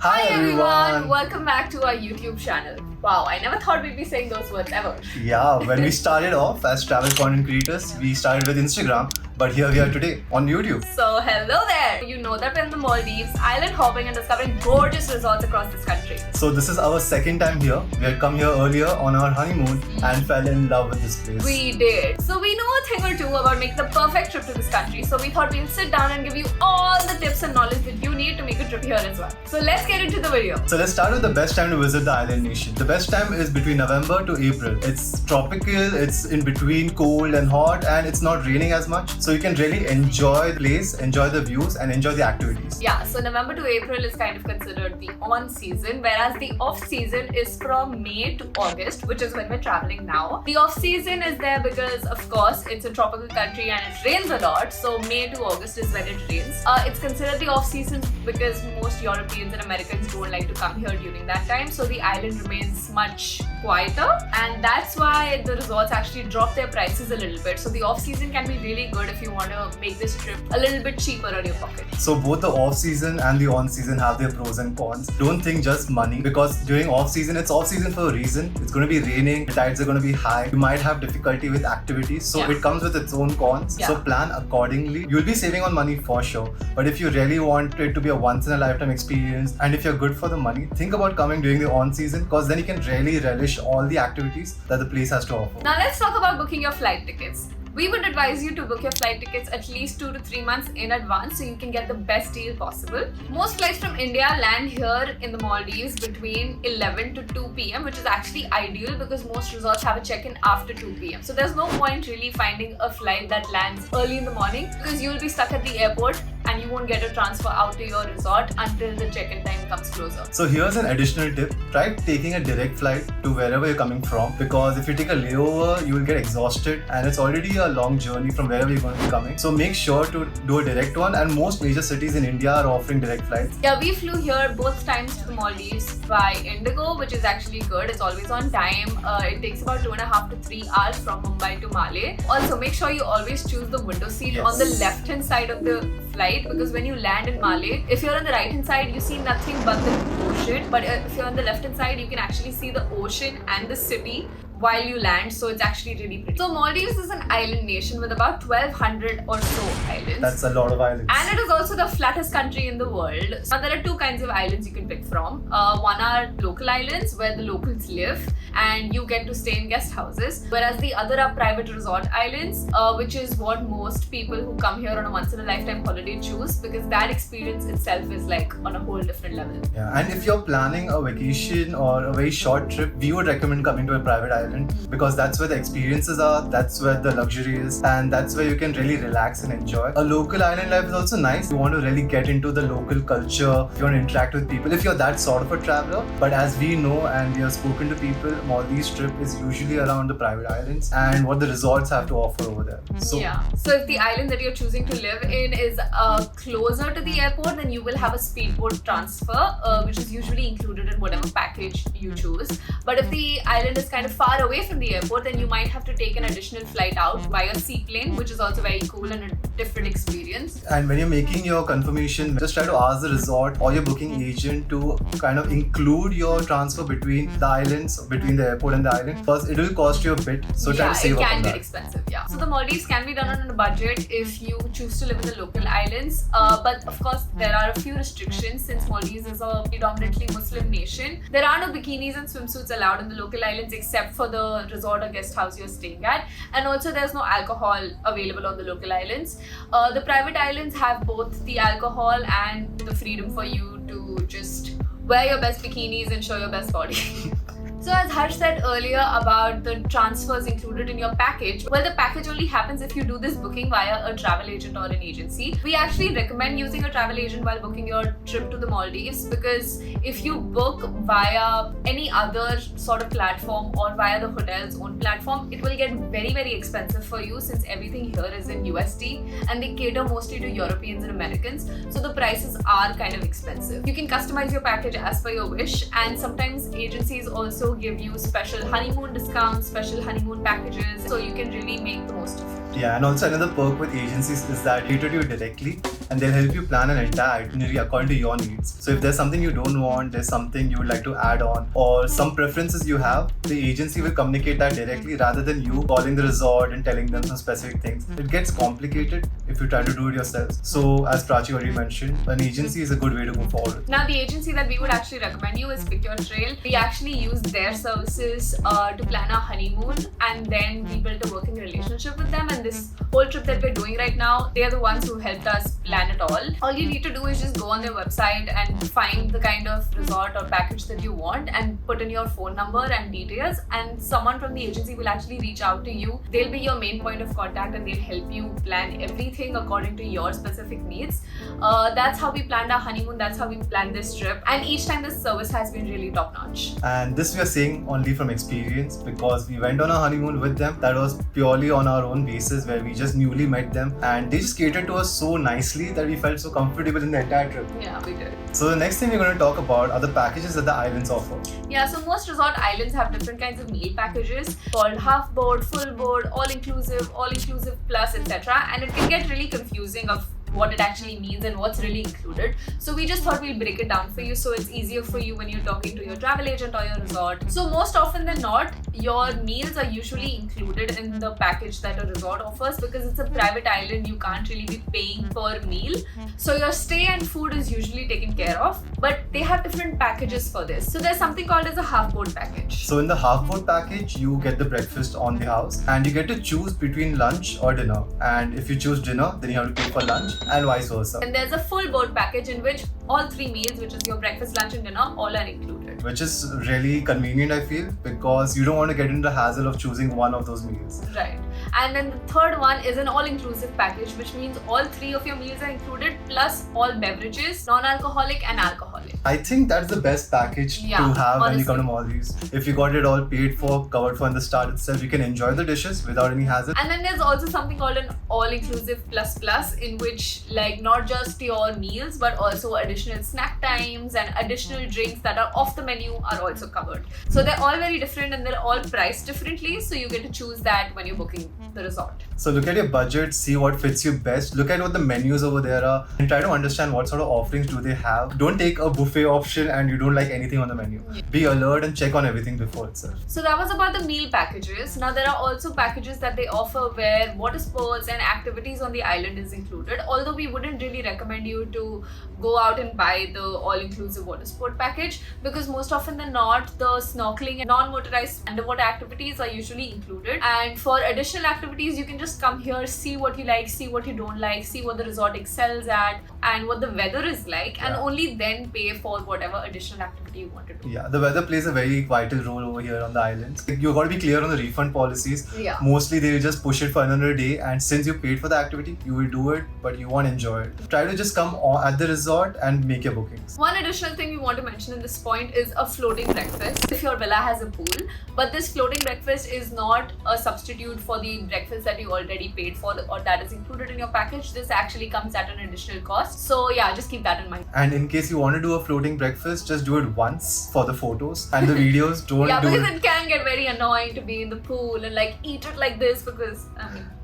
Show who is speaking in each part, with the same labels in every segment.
Speaker 1: Hi everyone!
Speaker 2: Welcome back to our YouTube channel. Wow, I never thought we'd be saying those words ever.
Speaker 1: Yeah, when we started off as travel content creators, we started with Instagram, but here we are today on YouTube.
Speaker 2: So hello there! You know that we're in the Maldives, island hopping and discovering gorgeous resorts across this country.
Speaker 1: So this is our second time here. We had come here earlier on our honeymoon and fell in love with this place.
Speaker 2: We did. So we know a thing or two about making the perfect trip to this country. So we thought we'll sit down and give you all the tips and knowledge that you need to make a trip here as well. So let's get into the video.
Speaker 1: So let's start with the best time to visit the island nation. The best time is between November to April. It's tropical, it's in between cold and hot, and it's not raining as much. So you can really enjoy the place, enjoy the views, and enjoy the activities.
Speaker 2: Yeah, so November to April is kind of considered the on season, whereas the off season is from May to August, which is when we're traveling now. The off season is there because, of course, it's a tropical country and it rains a lot. So May to August is when it rains. It's considered the off season because most Europeans and Americans don't like to come here during that time. So the island remains much quieter, and that's why the resorts actually drop their prices a little bit. So the off season can be really good if you want to make this trip a little bit cheaper on your pocket.
Speaker 1: So both the off season and the on season have their pros and cons. Don't think just money, because during off season, it's off season for a reason. It's going to be raining, the tides are going to be high, you might have difficulty with activities, so it comes with its own cons. So plan accordingly. You'll be saving on money for sure, but if you really want it to be a once in a lifetime experience and if you're good for the money, think about coming during the on season, because then you can really relish all the activities that the place has to offer.
Speaker 2: Now let's talk about booking your flight tickets. We would advise you to book your flight tickets at least 2 to 3 months in advance so you can get the best deal possible. Most flights from India land here in the Maldives between 11 to 2 p.m, which is actually ideal because most resorts have a check-in after 2 p.m. So there's no point really finding a flight that lands early in the morning because you'll be stuck at the airport and you won't get a transfer out to your resort until the check-in time comes closer.
Speaker 1: So here's an additional tip. Try taking a direct flight to wherever you're coming from, because if you take a layover, you will get exhausted and it's already a long journey from wherever you're going to be coming. So make sure to do a direct one, and most major cities in India are offering direct flights.
Speaker 2: Yeah, we flew here both times to the Maldives by Indigo, which is actually good. It's always on time. It takes about 2.5 to 3 hours from Mumbai to Malé. Also, make sure you always choose the window seat on the left-hand side of the flight, because when you land in Malé, if you're on the right-hand side, you see nothing but the ocean. But if you're on the left-hand side, you can actually see the ocean and the city while you land, so it's actually really pretty. So Maldives is an island nation with about 1,200 or so islands.
Speaker 1: That's a lot of islands.
Speaker 2: And it is also the flattest country in the world. Now there are two kinds of islands you can pick from. One are local islands where the locals live and you get to stay in guest houses, whereas the other are private resort islands, which is what most people who come here on a once in a lifetime holiday choose, because that experience itself is like on a whole different level.
Speaker 1: Yeah, and if you're planning a vacation or a very short trip, we would recommend coming to a private island, because that's where the experiences are, that's where the luxury is, and that's where you can really relax and enjoy. A local island life is also nice. You want to really get into the local culture, you want to interact with people if you're that sort of a traveler. But as we know and we have spoken to people, Maldives trip is usually around the private islands and what the resorts have to offer over there. So
Speaker 2: if the island that you're choosing to live in is closer to the airport, then you will have a speedboat transfer, which is usually included in whatever package you choose. But if the island is kind of far away from the airport, then you might have to take an additional flight out via seaplane, which is also very cool and a different experience.
Speaker 1: And when you're making your confirmation, just try to ask the resort or your booking agent to kind of include your transfer between the islands, between the airport and the island, because it will cost you a bit. So try to save up on that.
Speaker 2: It can get expensive. So the Maldives can be done on a budget if you choose to live in the local islands. But of course, there are a few restrictions since Maldives is a predominantly Muslim nation. There are no bikinis and swimsuits allowed in the local islands except for the resort or guest house you're staying at, and also there's no alcohol available on the local islands. The private islands have both the alcohol and the freedom for you to just wear your best bikinis and show your best body. So as Harsh said earlier about the transfers included in your package, well, the package only happens if you do this booking via a travel agent or an agency. We actually recommend using a travel agent while booking your trip to the Maldives, because if you book via any other sort of platform or via the hotel's own platform, it will get very, very expensive for you since everything here is in USD and they cater mostly to Europeans and Americans. So the prices are kind of expensive. You can customize your package as per your wish, and sometimes agencies also give you special honeymoon discounts, special honeymoon packages, so you can really make the most of it.
Speaker 1: Yeah, and also another perk with agencies is that they cater to you directly and they'll help you plan an entire itinerary according to your needs. So if there's something you don't want, there's something you would like to add on, or some preferences you have, the agency will communicate that directly rather than you calling the resort and telling them some specific things. It gets complicated if you try to do it yourself. So as Prachi already mentioned, an agency is a good way to go forward.
Speaker 2: Now the agency that we would actually recommend you is Pick Your Trail. We actually use their services to plan our honeymoon, and then we built a working relationship with them, and this whole trip that we're doing right now, they are the ones who helped us plan it all you need to do is just go on their website and find the kind of resort or package that you want and put in your phone number and details, and someone from the agency will actually reach out to you. They'll be your main point of contact and they'll help you plan everything according to your specific needs. That's how we planned our honeymoon, that's how we planned this trip, and each time this service has been really top notch.
Speaker 1: And this we are saying only from experience because we went on a honeymoon with them that was purely on our own basis, where we just newly met them and they just catered to us so nicely that we felt so comfortable in the entire trip.
Speaker 2: Yeah, we did.
Speaker 1: So the next thing we're going to talk about are the packages that the islands offer.
Speaker 2: Yeah, so most resort islands have different kinds of meal packages called half board, full board, all inclusive plus, etc. And it can get really confusing of what it actually means and what's really included. So we just thought we'll break it down for you so it's easier for you when you're talking to your travel agent or your resort. So most often than not, your meals are usually included in the package that a resort offers because it's a private island, you can't really be paying per meal. So your stay and food is usually taken care of, but they have different packages for this. So there's something called as a half board package.
Speaker 1: So in the half board package, you get the breakfast on the house and you get to choose between lunch or dinner. And if you choose dinner, then you have to pay for lunch, and vice versa.
Speaker 2: And there's a full board package in which all three meals, which is your breakfast, lunch and dinner, all are included.
Speaker 1: Which is really convenient, I feel, because you don't want to get into the hassle of choosing one of those meals.
Speaker 2: Right. And then the third one is an all-inclusive package, which means all three of your meals are included, plus all beverages, non-alcoholic and alcoholic.
Speaker 1: I think that's the best package to have when you come to Maldives. If you got it all paid for, covered for in the start itself, you can enjoy the dishes without any hassle.
Speaker 2: And then there's also something called an all-inclusive plus, in which like not just your meals, but also additional snack times and additional drinks that are off the menu are also covered. So they're all very different and they're all priced differently. So you get to choose that when you're booking the resort.
Speaker 1: So look at your budget, see what fits you best, look at what the menus over there are, and try to understand what sort of offerings do they have. Don't take a buffet option and you don't like anything on the menu. Yeah. Be alert and check on everything before itself.
Speaker 2: So that was about the meal packages. Now there are also packages that they offer where water sports and activities on the island is included. Although we wouldn't really recommend you to go out and buy the all-inclusive water sport package because most often than not, the snorkeling and non-motorized underwater activities are usually included. And for additional activities, you can just come here, see what you like, see what you don't like, see what the resort excels at and what the weather is like, and only then pay for whatever additional activity you want to do.
Speaker 1: Yeah, the weather plays a very vital role over here on the islands. You've got to be clear on the refund policies.
Speaker 2: Yeah.
Speaker 1: Mostly they will just push it for another day, and since you paid for the activity, you will do it, but you won't enjoy it. Try to just come at the resort and make your bookings.
Speaker 2: One additional thing we want to mention in this point is a floating breakfast. If your villa has a pool, but this floating breakfast is not a substitute for the breakfast that you already paid for or that is included in your package. This actually comes at an additional cost. So yeah, just keep that in mind.
Speaker 1: And in case you want to do a floating breakfast, just do it once for the photos and the videos. Don't
Speaker 2: yeah,
Speaker 1: do
Speaker 2: because it can get very annoying to be in the pool and like eat it like this because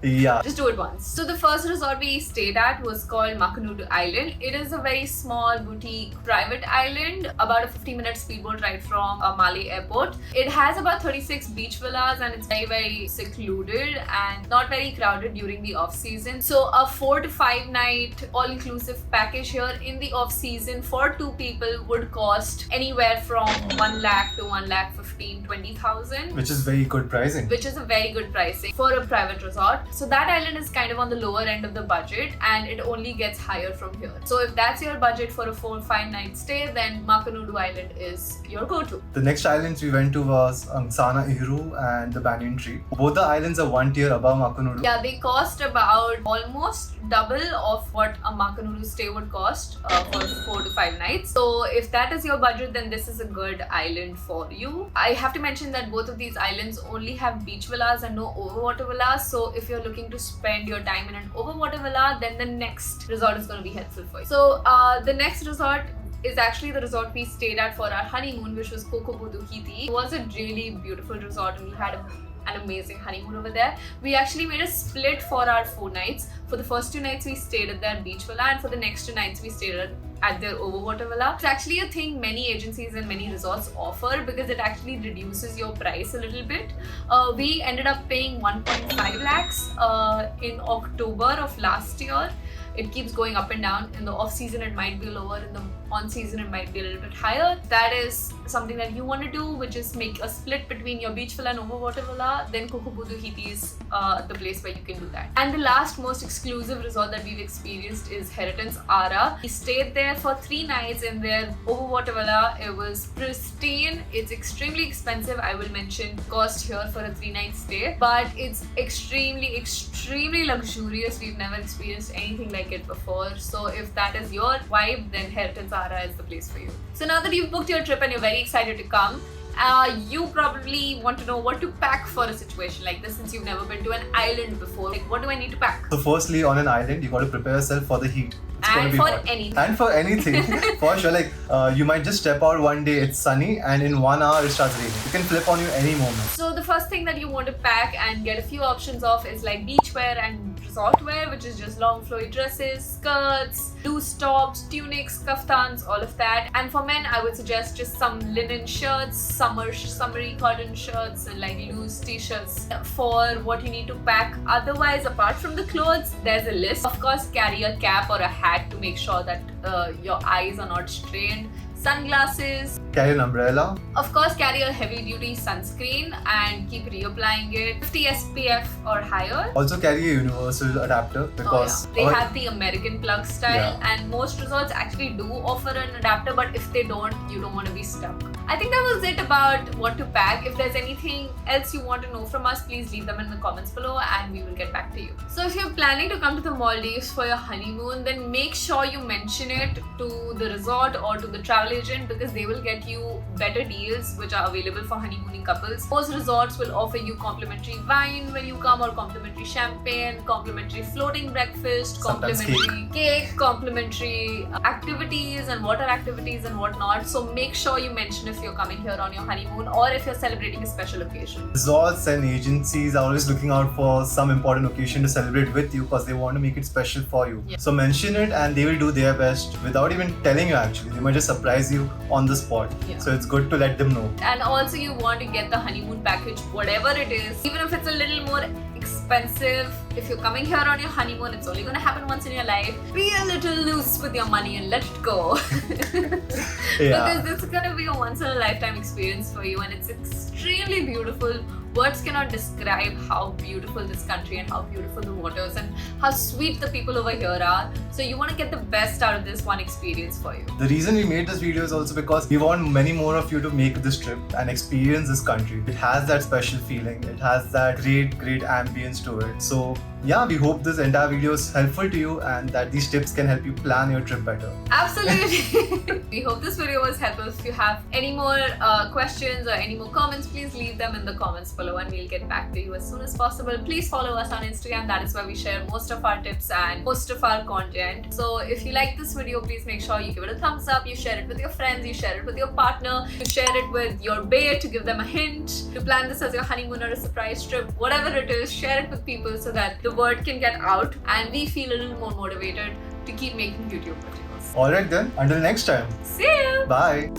Speaker 2: just do it once. So the first resort we stayed at was called Makunudu Island. It is a very small boutique private island, about a 50-minute speedboat ride from Male Airport. It has about 36 beach villas and it's very, very secluded and not very crowded during the off season. So a 4 to 5 night all-inclusive package here in the off season for 2 people would cost anywhere from 1 lakh to 1,15,20,000,
Speaker 1: which is very good pricing.
Speaker 2: Which is a very good pricing for a private resort. So that island is kind of on the lower end of the budget and it only gets higher from here. So if that's your budget for a 4-5 night stay, then Makunudu Island is your go-to.
Speaker 1: The next islands we went to was Angsana Iru and the Banyan Tree. Both the islands are 1 tier above Makunudu.
Speaker 2: Yeah, they cost about almost double of what a Makunudu stay would cost for 4 to 5 nights. So if that is your budget, then this is a good island for you. I have to mention that both of these islands only have beach villas and no overwater villas. So if you're looking to spend your time in an overwater villa, then the next resort is going to be helpful for you. So the next resort is actually the resort we stayed at for our honeymoon, which was Kokobudu Hiti. It was a really beautiful resort and we had a an amazing honeymoon over there. We actually made a split for our 4 nights. For the first 2 nights we stayed at their beach villa, and for the next 2 nights we stayed at their overwater villa. It's actually a thing many agencies and many resorts offer because it actually reduces your price a little bit. We ended up paying 1.5 lakhs in October of last year. It keeps going up and down. In the off season it might be lower, in the on season it might be a little bit higher. That is something that you want to do, which is make a split between your beach villa and overwater villa. Then Kukubuduhiti is the place where you can do that. And the last most exclusive resort that we've experienced is Inheritance Ara. We stayed there for 3 nights in their overwater villa. It was pristine. It's extremely expensive. I will mention cost here for a 3-night stay, but it's extremely luxurious. We've never experienced anything like it before. So if that is your vibe, then Inheritance Ara is the place for you. So now that you've booked your trip and you're very excited to come, you probably want to know what to pack for a situation like this, since you've never been to an island before. Like, what do I need to pack?
Speaker 1: So firstly, on an island, you got to prepare yourself for the heat.
Speaker 2: And for anything.
Speaker 1: And for anything. For sure. Like, you might just step out one day, it's sunny, and in 1 hour it starts raining. It can flip on you any moment.
Speaker 2: So the first thing that you want to pack and get a few options of is like beachwear and resort wear, which is just long flowy dresses, skirts, loose tops, tunics, kaftans, all of that. And for men, I would suggest just some linen shirts, summery cotton shirts, and like loose t-shirts for what you need to pack. Otherwise, apart from the clothes, there's a list. Of course, carry a cap or a hat to make sure that your eyes are not strained. Sunglasses.
Speaker 1: Carry an umbrella.
Speaker 2: Of course, carry a heavy-duty sunscreen and keep reapplying it. 50 SPF or higher.
Speaker 1: Also carry a universal adapter because
Speaker 2: they have the American plug style, and most resorts actually do offer an adapter, but if they don't, you don't want to be stuck. I think that was it about what to pack. If there's anything else you want to know from us, please leave them in the comments below and we will get back to you. So if you're planning to come to the Maldives for your honeymoon, then make sure you mention it to the resort or to the travel agent, because they will get you better deals which are available for honeymooning couples. Most resorts will offer you complimentary wine when you come, or complimentary champagne, complimentary floating breakfast, complimentary cake, complimentary activities and water activities and whatnot. So make sure you mention if you're coming here on your honeymoon or if you're celebrating a special occasion.
Speaker 1: Resorts and agencies are always looking out for some important occasion to celebrate with you because they want to make it special for you. So mention it and they will do their best without even telling you actually. They might just surprise you on the spot. So it's good to let them know.
Speaker 2: And also you want to get the honeymoon package, whatever it is, even if it's a little more expensive. If you're coming here on your honeymoon, it's only going to happen once in your life. Be a little loose with your money and let it go. Because this is going to be a once in a lifetime experience for you, and it's extremely beautiful. Words cannot describe how beautiful this country and how beautiful the waters and how sweet the people over here are. So you want to get the best out of this one experience for you.
Speaker 1: The reason we made this video is also because we want many more of you to make this trip and experience this country. It has that special feeling. It has that great ambience to it. So yeah, we hope this entire video is helpful to you and that these tips can help you plan your trip better.
Speaker 2: Absolutely. We hope this video was helpful. If you have any more questions or any more comments, please leave them in the comments below and we'll get back to you as soon as possible. Please follow us on Instagram. That is where we share most of our tips and most of our content. So if you like this video, please make sure you give it a thumbs up, you share it with your friends, you share it with your partner, you share it with your bae to give them a hint, to plan this as your honeymoon or a surprise trip, whatever it is, share it with people so that the word can get out and we feel a little more motivated to keep making YouTube videos.
Speaker 1: Alright then, until next time.
Speaker 2: See you!
Speaker 1: Bye.